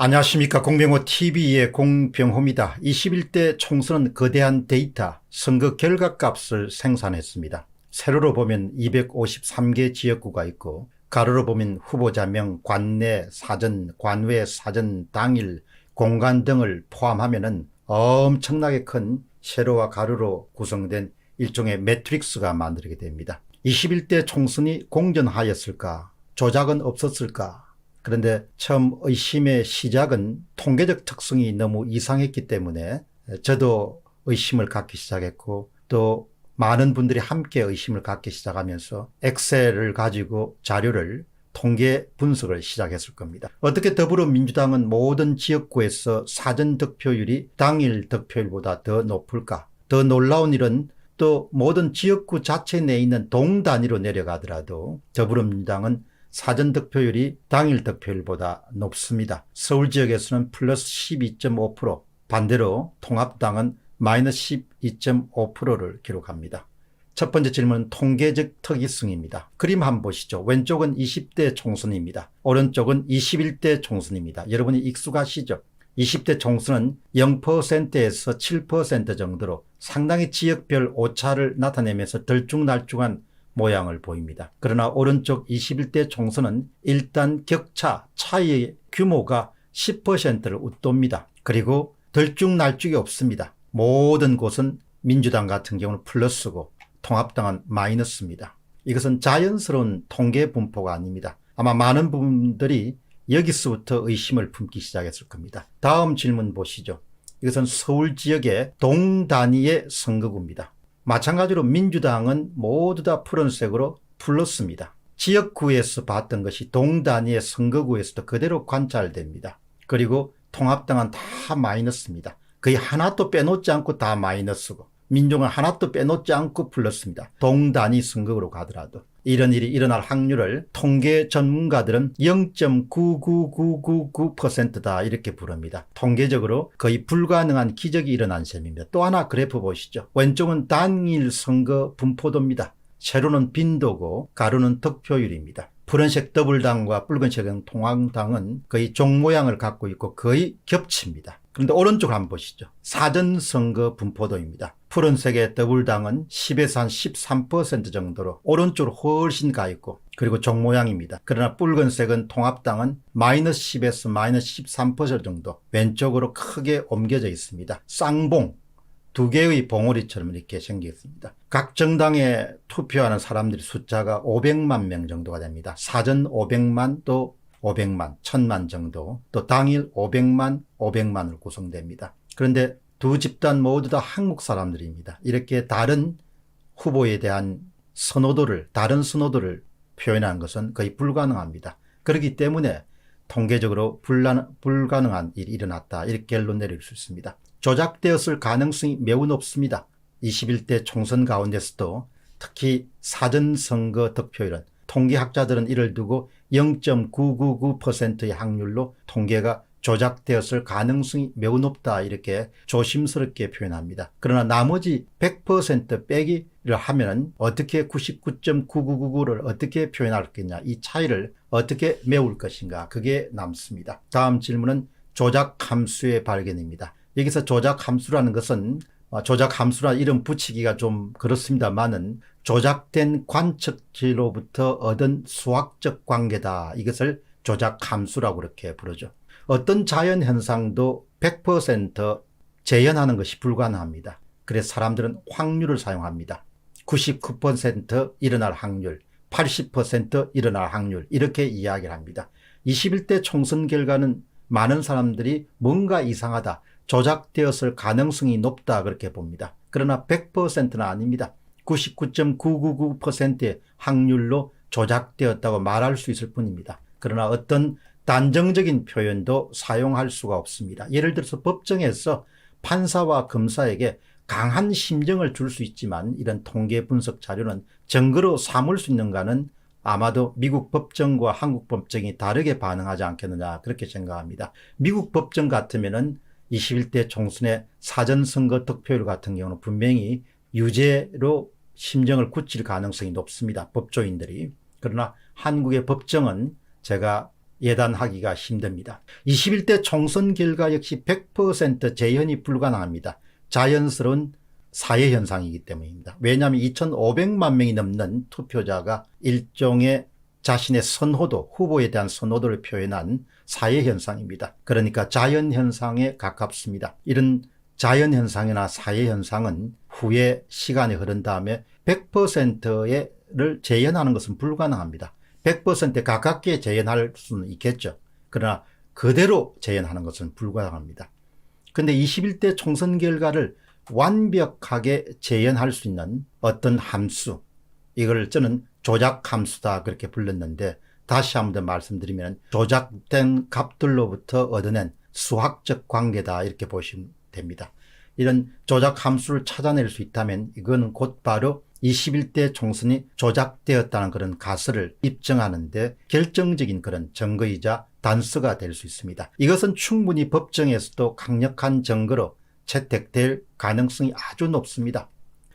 안녕하십니까. 공병호TV의 공병호입니다. 21대 총선은 거대한 데이터, 선거 결과값을 생산했습니다. 세로로 보면 253개 지역구가 있고 가로로 보면 후보자명, 관내 사전, 관외 사전, 당일, 공간 등을 포함하면 엄청나게 큰 세로와 가로로 구성된 일종의 매트릭스가 만들게 됩니다. 21대 총선이 공정하였을까? 조작은 없었을까? 그런데 처음 의심의 시작은 통계적 특성이 너무 이상했기 때문에 저도 의심을 갖기 시작했고 또 많은 분들이 함께 의심을 갖기 시작하면서 엑셀을 가지고 자료를 통계 분석을 시작했을 겁니다. 어떻게 더불어민주당은 모든 지역구에서 사전 득표율이 당일 득표율보다 더 높을까? 더 놀라운 일은 또 모든 지역구 자체 내에 있는 동 단위로 내려가더라도 더불어민주당은 사전 득표율이 당일 득표율보다 높습니다. 서울 지역에서는 플러스 12.5%, 반대로 통합당은 마이너스 12.5%를 기록합니다. 첫 번째 질문은 통계적 특이성입니다. 그림 한번 보시죠. 왼쪽은 20대 총선입니다. 오른쪽은 21대 총선입니다. 여러분이 익숙하시죠? 20대 총선은 0%에서 7% 정도로 상당히 지역별 오차를 나타내면서 들쭉날쭉한 모양을 보입니다. 그러나 오른쪽 21대 총선은 일단 격차, 차이의 규모가 10%를 웃돕니다. 그리고 들쭉날쭉이 없습니다. 모든 곳은 민주당 같은 경우는 플러스고 통합당은 마이너스입니다. 이것은 자연스러운 통계 분포가 아닙니다. 아마 많은 분들이 여기서부터 의심을 품기 시작했을 겁니다. 다음 질문 보시죠. 이것은 서울 지역의 동단위의 선거구입니다. 마찬가지로 민주당은 모두 다 푸른색으로 플러스입니다. 지역구에서 봤던 것이 동단위의 선거구에서도 그대로 관찰됩니다. 그리고 통합당은 다 마이너스입니다. 거의 하나도 빼놓지 않고 다 마이너스고 민중은 하나도 빼놓지 않고 플러스입니다. 동단위 선거구로 가더라도 이런 일이 일어날 확률을 통계 전문가들은 0.99999%다 이렇게 부릅니다. 통계적으로 거의 불가능한 기적이 일어난 셈입니다. 또 하나 그래프 보시죠. 왼쪽은 당일 선거 분포도입니다. 세로는 빈도고 가로는 득표율입니다. 푸른색 더불당과 붉은색은 통합당은 거의 종 모양을 갖고 있고 거의 겹칩니다. 그런데 오른쪽을 한번 보시죠. 사전선거 분포도입니다. 푸른색의 더불당은 10에서 한 13% 정도로 오른쪽으로 훨씬 가 있고 그리고 종 모양입니다. 그러나 붉은색은 통합당은 마이너스 10에서 마이너스 13% 정도 왼쪽으로 크게 옮겨져 있습니다. 쌍봉, 두 개의 봉오리처럼 이렇게 생겼습니다. 각 정당에 투표하는 사람들의 숫자가 500만 명 정도가 됩니다. 사전 500만 또 500만, 1000만 정도, 또 당일 500만, 500만으로 구성됩니다. 그런데 두 집단 모두 다 한국 사람들입니다. 이렇게 다른 후보에 대한 다른 선호도를 표현하는 것은 거의 불가능합니다. 그렇기 때문에 통계적으로 불가능한 일이 일어났다 이렇게 결론 내릴 수 있습니다. 조작되었을 가능성이 매우 높습니다. 21대 총선 가운데서도 특히 사전선거 득표율은 통계학자들은 이를 두고 0.999%의 확률로 통계가 조작되었을 가능성이 매우 높다 이렇게 조심스럽게 표현합니다. 그러나 나머지 100% 빼기를 하면 어떻게 99.9999를 어떻게 표현할 거냐, 이 차이를 어떻게 메울 것인가, 그게 남습니다. 다음 질문은 조작함수의 발견입니다. 여기서 조작함수라는 것은 조작함수라 이름 붙이기가 좀 그렇습니다만은 조작된 관측지로부터 얻은 수학적 관계다. 이것을 조작함수라고 그렇게 부르죠. 어떤 자연현상도 100% 재현하는 것이 불가능합니다. 그래서 사람들은 확률을 사용합니다. 99% 일어날 확률, 80% 일어날 확률 이렇게 이야기를 합니다. 21대 총선 결과는 많은 사람들이 뭔가 이상하다, 조작되었을 가능성이 높다 그렇게 봅니다. 그러나 100%는 아닙니다. 99.999%의 확률로 조작되었다고 말할 수 있을 뿐입니다. 그러나 어떤 단정적인 표현도 사용할 수가 없습니다. 예를 들어서 법정에서 판사와 검사에게 강한 심정을 줄 수 있지만 이런 통계 분석 자료는 증거로 삼을 수 있는가는 아마도 미국 법정과 한국 법정이 다르게 반응하지 않겠느냐 그렇게 생각합니다. 미국 법정 같으면은 21대 총선의 사전선거 득표율 같은 경우는 분명히 유죄로 심정을 굳힐 가능성이 높습니다. 법조인들이. 그러나 한국의 법정은 제가 예단하기가 힘듭니다. 21대 총선 결과 역시 100% 재현이 불가능합니다. 자연스러운 사회현상이기 때문입니다. 왜냐하면 2,500만 명이 넘는 투표자가 일종의 자신의 선호도, 후보에 대한 선호도를 표현한 사회현상입니다. 그러니까 자연현상에 가깝습니다. 이런 자연현상이나 사회현상은 후에 시간이 흐른 다음에 100%를 재현하는 것은 불가능합니다. 100% 가깝게 재현할 수는 있겠죠. 그러나 그대로 재현하는 것은 불가능합니다. 그런데 21대 총선 결과를 완벽하게 재현할 수 있는 어떤 함수, 이걸 저는 조작 함수다 그렇게 불렀는데, 다시 한번 더 말씀드리면 조작된 값들로부터 얻어낸 수학적 관계다 이렇게 보시면 됩니다. 이런 조작 함수를 찾아낼 수 있다면 이거는 곧바로 21대 총선이 조작되었다는 그런 가설을 입증하는데 결정적인 그런 증거이자 단서가 될 수 있습니다. 이것은 충분히 법정에서도 강력한 증거로 채택될 가능성이 아주 높습니다.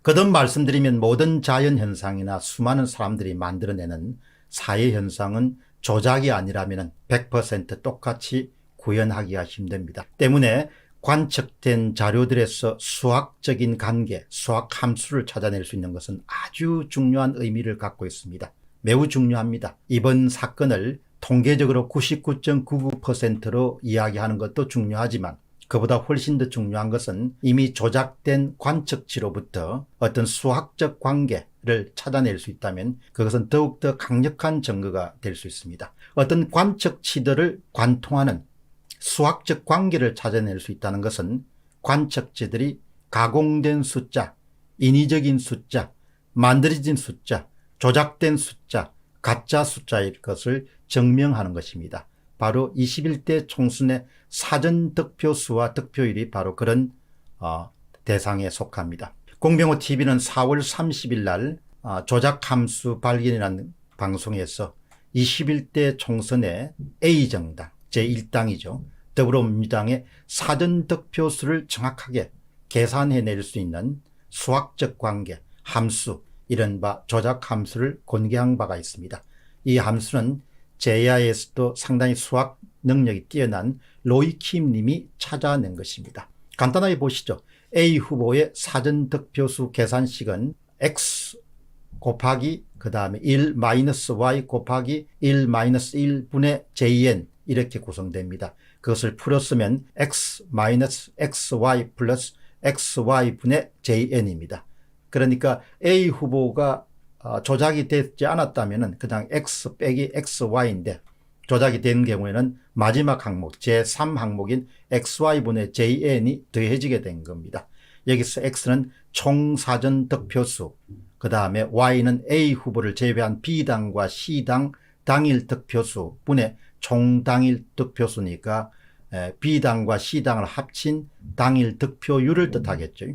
거듭 말씀드리면 모든 자연현상이나 수많은 사람들이 만들어내는 사회현상은 조작이 아니라면 100% 똑같이 구현하기가 힘듭니다. 때문에 관측된 자료들에서 수학적인 관계, 수학 함수를 찾아낼 수 있는 것은 아주 중요한 의미를 갖고 있습니다. 매우 중요합니다. 이번 사건을 통계적으로 99.99%로 이야기하는 것도 중요하지만 그보다 훨씬 더 중요한 것은 이미 조작된 관측치로부터 어떤 수학적 관계를 찾아낼 수 있다면 그것은 더욱더 강력한 증거가 될 수 있습니다. 어떤 관측치들을 관통하는 수학적 관계를 찾아낼 수 있다는 것은 관측치들이 가공된 숫자, 인위적인 숫자, 만들어진 숫자, 조작된 숫자, 가짜 숫자일 것을 증명하는 것입니다. 바로 21대 총선의 사전득표수와 득표율이 바로 그런 대상에 속합니다. 공병호TV는 4월 30일 날 조작함수 발견이라는 방송에서 21대 총선의 A정당, 제1당이죠. 더불어민주당의 사전득표수를 정확하게 계산해낼 수 있는 수학적 관계, 함수, 이른바 조작함수를 공개한 바가 있습니다. 이 함수는 제야에서도 상당히 수학 능력이 뛰어난 로이킴 님이 찾아낸 것입니다. 간단하게 보시죠. A 후보의 사전득표수 계산식은 X 곱하기 그 다음에 1 Y 곱하기 1 1분의 JN 이렇게 구성됩니다. 그것을 풀었으면 X XY 플러스 XY분의 JN입니다. 그러니까 A 후보가 조작이 되지 않았다면 그냥 X 빼기 XY인데 조작이 된 경우에는 마지막 항목 제3 항목인 XY분의 JN이 더해지게 된 겁니다. 여기서 X는 총 사전 득표수, 그 다음에 Y는 A 후보를 제외한 B당과 C당 당일 득표수 분의 총 당일 득표수니까 B당과 C당을 합친 당일 득표율을 뜻하겠죠.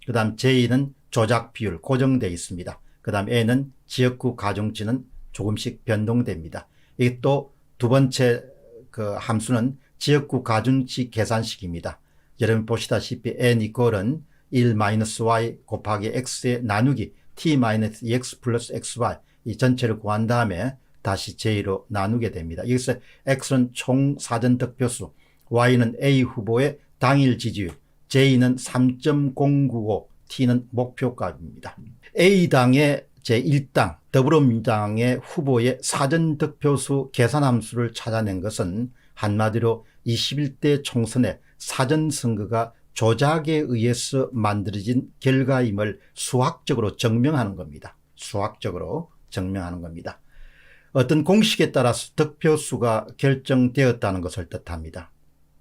그 다음 J는 조작 비율 고정되어 있습니다. 그 다음 N은 지역구 가중치는 조금씩 변동됩니다. 이게 또 두 번째 그 함수는 지역구 가중치 계산식입니다. 여러분 보시다시피 N 이퀄은 1-y 곱하기 x에 나누기 t-2x 플러스 xy 이 전체를 구한 다음에 다시 j로 나누게 됩니다. 여기서 x는 총 사전 득표수, y는 A 후보의 당일 지지율, j는 3.095, t는 목표값입니다. A당의 제1당 더불어민주당의 후보의 사전득표수 계산함수를 찾아낸 것은 한마디로 21대 총선의 사전선거가 조작에 의해서 만들어진 결과임을 수학적으로 증명하는 겁니다. 수학적으로 증명하는 겁니다. 어떤 공식에 따라서 득표수가 결정되었다는 것을 뜻합니다.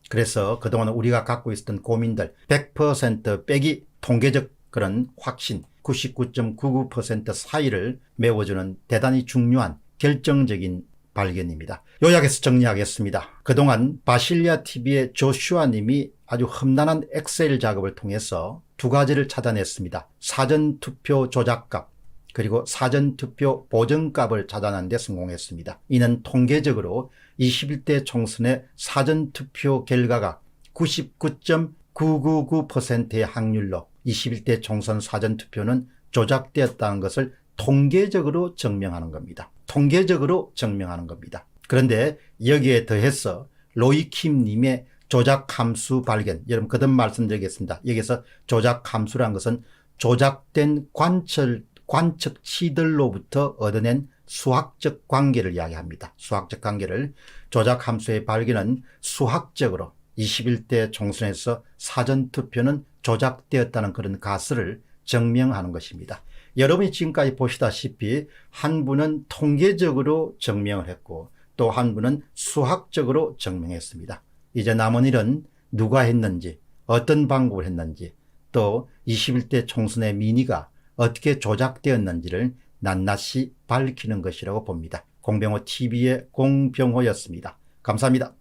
그래서 그동안 우리가 갖고 있었던 고민들 100% 빼기 통계적 그런 확신 99.99% 사이를 메워주는 대단히 중요한 결정적인 발견입니다. 요약해서 정리하겠습니다. 그동안 바실리아TV의 조슈아 님이 아주 험난한 엑셀 작업을 통해서 두 가지를 찾아냈습니다. 사전투표 조작값 그리고 사전투표 보정값을 찾아내는 데 성공했습니다. 이는 통계적으로 21대 총선의 사전투표 결과가 99.999%의 확률로 21대 총선 사전투표는 조작되었다는 것을 통계적으로 증명하는 겁니다. 통계적으로 증명하는 겁니다. 그런데 여기에 더해서 로이킴 님의 조작 함수 발견, 여러분 거듭 말씀드리겠습니다. 여기서 조작 함수란 것은 조작된 관측치들로부터 얻어낸 수학적 관계를 이야기합니다. 수학적 관계를. 조작 함수의 발견은 수학적으로 21대 총선에서 사전투표는 조작되었다는 그런 가설을 증명하는 것입니다. 여러분이 지금까지 보시다시피 한 분은 통계적으로 증명을 했고 또 한 분은 수학적으로 증명했습니다. 이제 남은 일은 누가 했는지, 어떤 방법을 했는지, 또 21대 총선의 민의가 어떻게 조작되었는지를 낱낱이 밝히는 것이라고 봅니다. 공병호 TV의 공병호였습니다. 감사합니다.